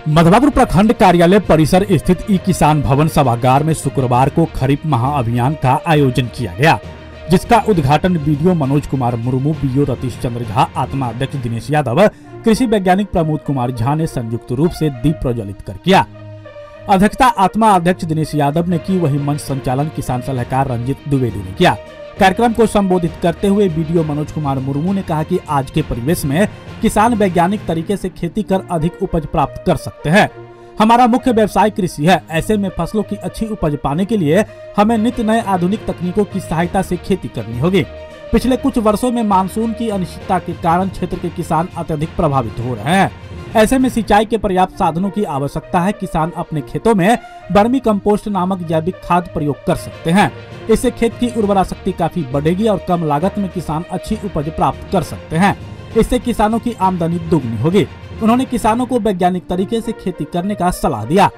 मधवापुर प्रखंड कार्यालय परिसर स्थित ई किसान भवन सभागार में शुक्रवार को खरीफ महाअभियान का आयोजन किया गया, जिसका उद्घाटन बीडीओ मनोज कुमार मुर्मू, बीओ रतीश चंद्र झा, आत्मा अध्यक्ष दिनेश यादव, कृषि वैज्ञानिक प्रमोद कुमार झा ने संयुक्त रूप से दीप प्रज्वलित कर किया। अध्यक्षता आत्मा अध्यक्ष दिनेश यादव ने की, वही मंच संचालन किसान सलाहकार रंजित द्विवेदी ने किया। कार्यक्रम को संबोधित करते हुए बीडीओ मनोज कुमार मुर्मू ने कहा कि आज के परिवेश में किसान वैज्ञानिक तरीके से खेती कर अधिक उपज प्राप्त कर सकते हैं। हमारा मुख्य व्यवसाय कृषि है। ऐसे में फसलों की अच्छी उपज पाने के लिए हमें नित्य नए आधुनिक तकनीकों की सहायता से खेती करनी होगी। पिछले कुछ वर्षों में मानसून की अनिश्चितता के कारण क्षेत्र के किसान अत्यधिक प्रभावित हो रहे हैं। ऐसे में सिंचाई के पर्याप्त साधनों की आवश्यकता है। किसान अपने खेतों में वर्मी कंपोस्ट नामक जैविक खाद प्रयोग कर सकते हैं। इससे खेत की उर्वरा शक्ति काफी बढ़ेगी और कम लागत में किसान अच्छी उपज प्राप्त कर सकते हैं। इससे किसानों की आमदनी दुगनी होगी। उन्होंने किसानों को वैज्ञानिक तरीके से खेती करने का सलाह दिया।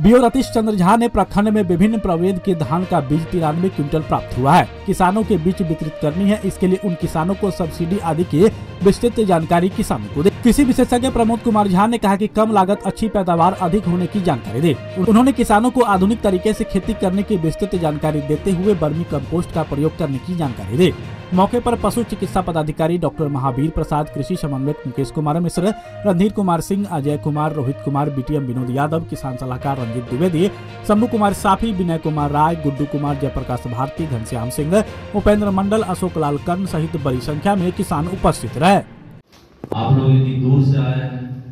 बीओ रतीश चंद्र झा ने प्रखंड में विभिन्न प्रभेद के धान का बीज 93 क्विंटल प्राप्त हुआ है। किसानों के बीच वितरित करनी है। इसके लिए उन किसानों को सब्सिडी आदि की विस्तृत जानकारी किसानों को दे। कृषि विशेषज्ञ प्रमोद कुमार झा ने कहा कि कम लागत अच्छी पैदावार अधिक होने की जानकारी दे। उन्होंने किसानों को आधुनिक तरीके से खेती करने की विस्तृत जानकारी देते हुए वर्मी कंपोस्ट का प्रयोग करने की जानकारी दी। मौके पर पशु चिकित्सा पदाधिकारी डॉक्टर महावीर प्रसाद, कृषि समन्वयक मुकेश कुमार मिश्र, रणधीर कुमार सिंह, अजय कुमार, रोहित कुमार, बीटीएम विनोद यादव, किसान सलाहकार रंजित द्विवेदी, शंभू कुमार साफी, विनय कुमार राय, गुड्डू कुमार, जयप्रकाश भारती, घनश्याम सिंह, उपेंद्र मंडल, अशोक लाल कर्ण सहित बड़ी संख्या में किसान उपस्थित रहे। आप लोग इतनी दूर से आए हैं,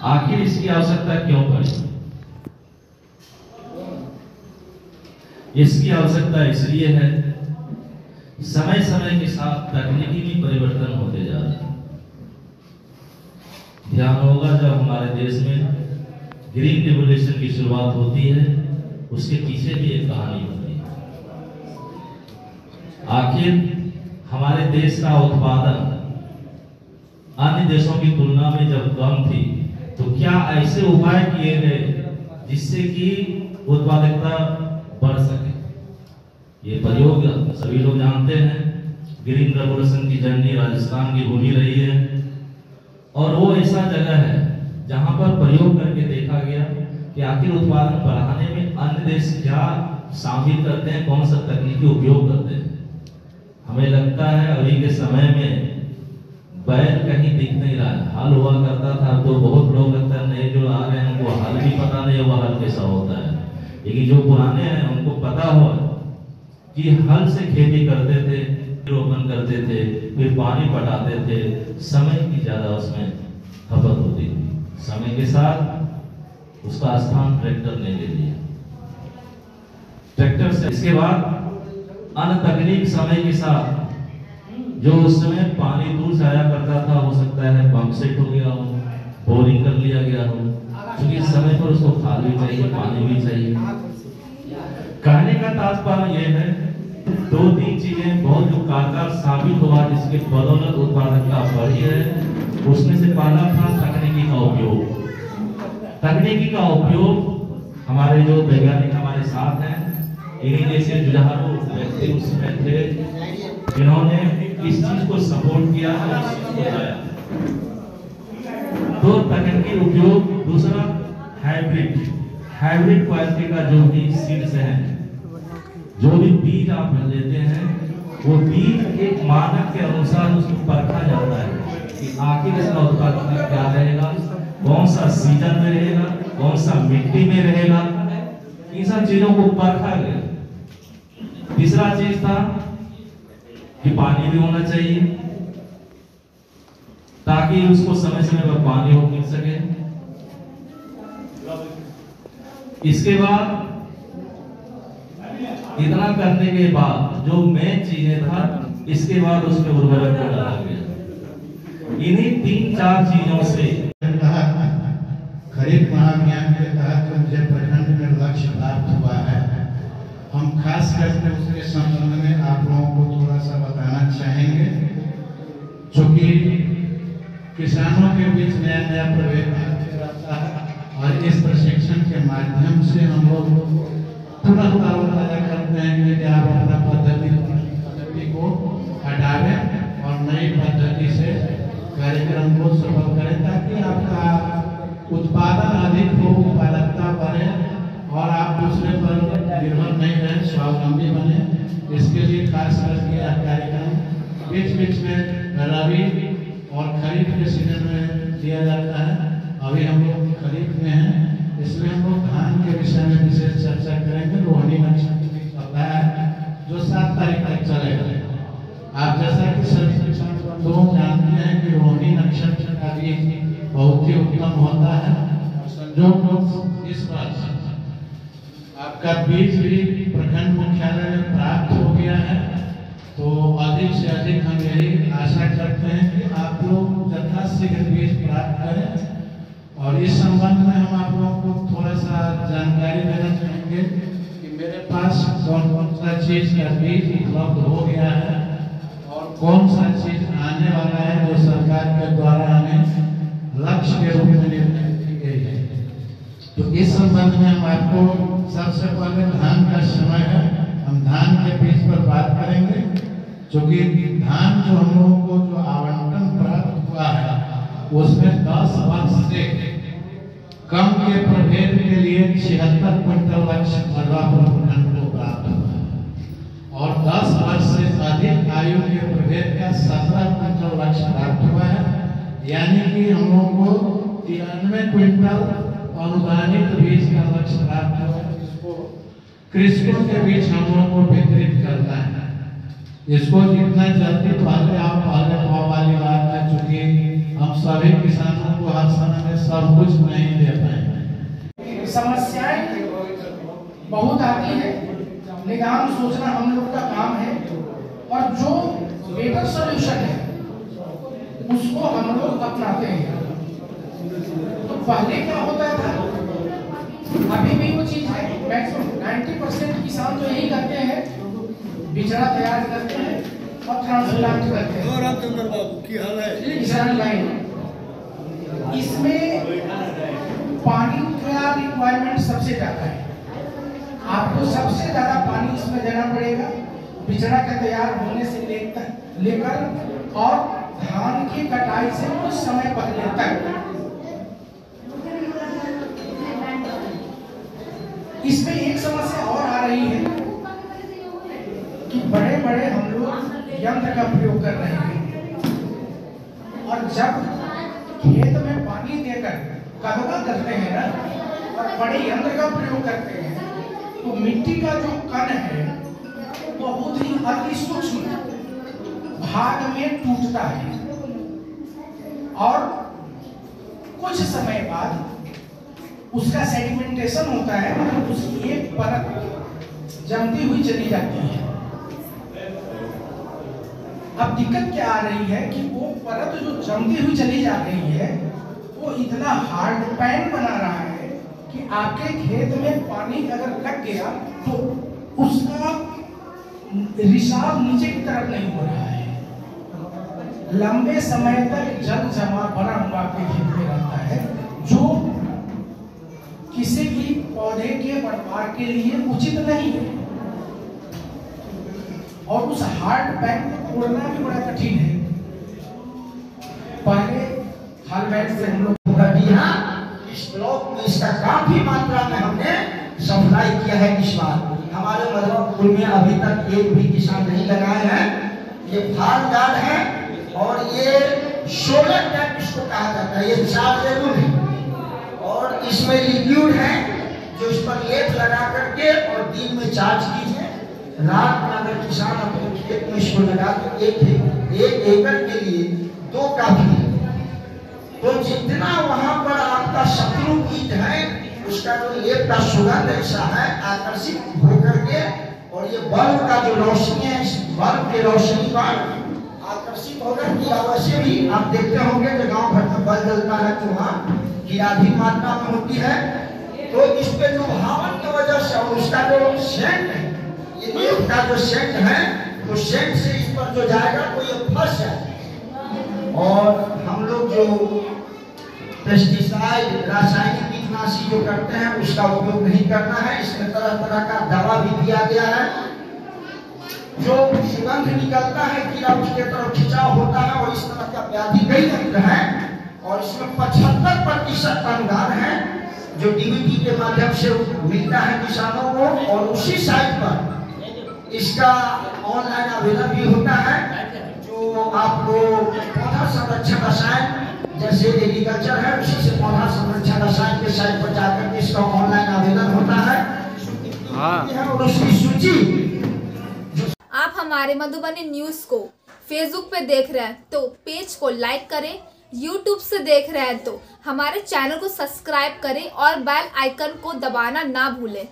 आखिर इसकी आवश्यकता क्यों पड़ी? इसकी आवश्यकता इसलिए है, समय समय के साथ तकनीकी भी परिवर्तन होते जा रहे हैं। ध्यान होगा, जब हमारे देश में ग्रीन रिवोल्यूशन की शुरुआत होती है, उसके पीछे भी एक कहानी होती है। आखिर हमारे देश का उत्पादन अन्य देशों की तुलना में जब कम थी, तो क्या ऐसे उपाय किए गए जिससे कि उत्पादकता बढ़ सके? ये प्रयोग सभी लोग जानते हैं। ग्रीन रेवोल्यूशन की जर्नी राजस्थान की भूमि रही है और वो ऐसा जगह है जहां पर प्रयोग करके देखा गया कि आखिर उत्पादन बढ़ाने में अन्य देश क्या शामिल करते हैं, कौन सा तकनीकी उपयोग करते हैं। हमें लगता है अभी के समय में बैल कहीं दिख नहीं रहा है। हल हुआ करता था, तो बहुत लोग लगता है नए जो आ रहे हैं उनको हल भी पता नहीं है वो हल कैसा होता है। लेकिन जो पुराने हैं उनको पता हो कि हल से खेती करते थे, रोपण करते थे, फिर पानी पटाते थे, समय की ज्यादा उसमें खपत होती थी। समय के साथ उसका स्थान ट्रैक्टर ने ले लिया। ट्रैक्टर से इसके बाद अन्य तकनीक समय के साथ, जो उस समय पानी दूर से आया करता था, हो सकता है पंप सेट हो गया हो, बोरिंग कर लिया गया हो, क्योंकि समय पर उसको खाद भी चाहिए, पानी भी चाहिए। कहने का तात्पर्य यह है, दो तीन चीजें बहुत जो कारगर साबित हुआ जिसके बदौलत उत्पादकता बढ़ी है। उसमें से पहला था तकनीकी का उपयोग। तकनीकी का उपयोग हमारे जो वैज्ञानिक हमारे साथ हैं, इन्हीं जैसे जुझारू व्यक्ति उसमें थे जिन्होंने इस चीज को सपोर्ट किया और इस चीज को लाया। तो तकनीकी उपयोग। दूसरा हाइब्रिड क्वालिटी का जो भी सीड्स हैं, जो भी बीज आप लेते हैं, वो बीज एक मानक के अनुसार उसको परखा जाता है कि आखिर इसका उत्पादन क्या रहेगा, कौन सा सीजन में रहेगा, कौन सा मिट्टी में रहेगा। इन सब चीजों को परखा गया। तीसरा चीज था कि पानी भी होना चाहिए ताकि उसको समय समय पर पानी हो मिल सके। इसके बाद इतना करने के बाद जो मेन चीजें था, इसके बाद उसमें उर्वरक को डाला गया। इन्हीं 3-4 चीजों से खरीफ महाअभियान के तहत मुझे प्रखंड में लक्ष्य प्राप्त हुआ है। हम खास करके उसके संबंध में आप लोगों को थोड़ा सा बताना चाहेंगे, क्योंकि किसानों के बीच नया नया प्रवेश रहता है और इस प्रशिक्षण के माध्यम से हम लोग तुरंत ताजा करते हैं कि आप अपना पद्धति को हटावें और नई पद्धति से कार्यक्रम को सफल करें, ताकि आपका उत्पादन अधिक हो, उत्पादकता बढ़े और आप दूसरे पर निर्भर नहीं रहें, स्वावलंबी बने। इसके लिए खास करके यह कार्यक्रम बीच बीच में रबी और खरीफ के सीजन में दिया जाता है। अभी हम लोग खरीफ में हैं, इसमें हम लोग धान के विषय में विशेष चर्चा करेंगे। रोहिणी नक्षत्र सप्ताह है जो 7 तारीख तक चलेगा। आप जैसा कि सभी किसान बंधुओं जानते हैं कि रोहिणी नक्षत्र का भी बहुत ही उत्तम होता है। संजोग इस वर्ष आपका बीज भी प्रखंड मुख्यालय में प्राप्त हो गया है, तो अधिक से अधिक हम यही आशा करते हैं कि आप लोग यथाशीघ्र बीज प्राप्त करें। और इस संबंध में हम आप लोगों को थोड़ा सा जानकारी देना चाहेंगे कि मेरे पास कौन कौन सा चीज का बीज उपलब्ध हो गया है और कौन सा चीज आने वाला है जो सरकार के द्वारा हमें लक्ष्य के रूप में निर्धारित की गई है। तो इस संबंध में हम आपको सबसे पहले धान का समय है, हम धान के बीज पर बात करेंगे। क्योंकि धान जो हम लोगों को जो आवंटन प्राप्त हुआ है उसमें 10 वर्ष से कम के प्रभेद के लिए 76 क्विंटल लक्ष्य मधुरापुर प्रखंड को प्राप्त हुआ और 10 वर्ष से अधिक आयु के प्रभेद का 17 क्विंटल लक्ष्य प्राप्त हुआ है। यानी कि हम लोगों को 93 क्विंटल अनुदानित बीज का लक्ष्य प्राप्त हुआ है, जिसको कृषकों के बीच हम लोगों को वितरित करना है। इसको जितना जल्दी पहले पाओ वाली बात है, चूंकि हम सभी किसानों को हर समय में सब कुछ नहीं दे पाएंगे। समस्याएं बहुत आती है, निदान सोचना हम लोग का काम है और जो बेटर सॉल्यूशन है उसको हम लोग अपनाते हैं। तो पहले क्या होता था, अभी भी वो चीज है, मैक्सिमम 90% किसान तो यही करते हैं, बिचड़ा तैयार करते हैं और ट्रांसप्लांट करते हैं। रामचंद्र बाबू की हाल है किसान लाइन, इसमें पानी का रिक्वायरमेंट सबसे ज्यादा है। आपको सबसे ज्यादा पानी इसमें देना पड़ेगा, बिचड़ा के तैयार होने से लेकर और धान की कटाई से कुछ समय पहले तक। इसमें एक समस्या और आ रही है कि बड़े बड़े हम लोग यंत्र का प्रयोग कर रहे हैं और जब खेत में पानी देकर कदवा करते हैं ना और बड़े यंत्र का प्रयोग करते हैं तो मिट्टी का जो कण है बहुत ही अति सूक्ष्म भाग में टूटता है और कुछ समय बाद उसका सेडिमेंटेशन होता है, मतलब उसकी एक परत जमती हुई चली जाती है। अब दिक्कत क्या आ रही है कि वो परत जो जमती हुई चली जा रही है वो इतना हार्ड पैन बना रहा है कि आपके खेत में पानी अगर लग गया तो उसका रिसाव नीचे की तरफ नहीं हो रहा है, लंबे समय तक जल जमा बना हुआ आपके खेत में रहता है, जो किसी भी पौधे के बढ़वार के लिए उचित नहीं है और उस हार्ड पैन को तोड़ना भी बड़ा कठिन है। पहले हल बैठ से हम लोग कर दिया, इस ब्लॉक में इसका काफी मात्रा में हमने सप्लाई किया है। इस बार हमारे मधुरापुर में अभी तक एक भी किसान नहीं लगाए हैं। ये फाल गार्ड है और ये 16 टैप इसको कहा जाता है, ये 4 लेवल है और इसमें लिक्विड है जो इस पर लेप लगा करके और दिन में चार्ज कीजिए, रात में अगर किसान अपने खेत में इसको लगा तो 1 एकड़ के लिए 2 काफी है। तो जितना वहां पर आपका शत्रु कीट है उसका जो लेप का सुगंध ऐसा है आकर्षित होकर के और ये बल्ब का जो रोशनी है इस बल्ब की रोशनी पर आकर्षित होकर की वैसे भी आप देखते होंगे कि गांव भर में बल्ब जलता है तो वहाँ कीड़ा अधिक मात्रा में होती है। तो इस पे जो हवन की वजह से और उसका जो सेंट है, ये लेप का जो सेंट है तो सेंट से इस पर जो जाएगा तो ये फंस जाएगा। और हम लोग जो पेस्टिसाइड रासायनिक कीटनाशी जो करते हैं उसका उपयोग नहीं करना है। इसमें तरह तरह का दवा भी दिया गया है जो सुगंध निकलता है कीड़ा उसके तरफ खिंचाव होता है और इस तरह का व्याधि कई यंत्र है और इसमें 75% अनुदान है जो डीबीटी के माध्यम से मिलता है किसानों को और उसी साइट पर इसका ऑनलाइन आवेदन भी होता है जो आपको पौधा संरक्षण रसायन जैसे एग्रीकल्चर है उसी से पौधा संरक्षण रसायन के साइट पर जाकर इसका ऑनलाइन आवेदन होता है और उसकी सूची। आप हमारे मधुबनी न्यूज को फेसबुक पे देख रहे हैं तो पेज को लाइक करें, यूट्यूब से देख रहे हैं तो हमारे चैनल को सब्सक्राइब करें और बेल आइकन को दबाना ना भूलें।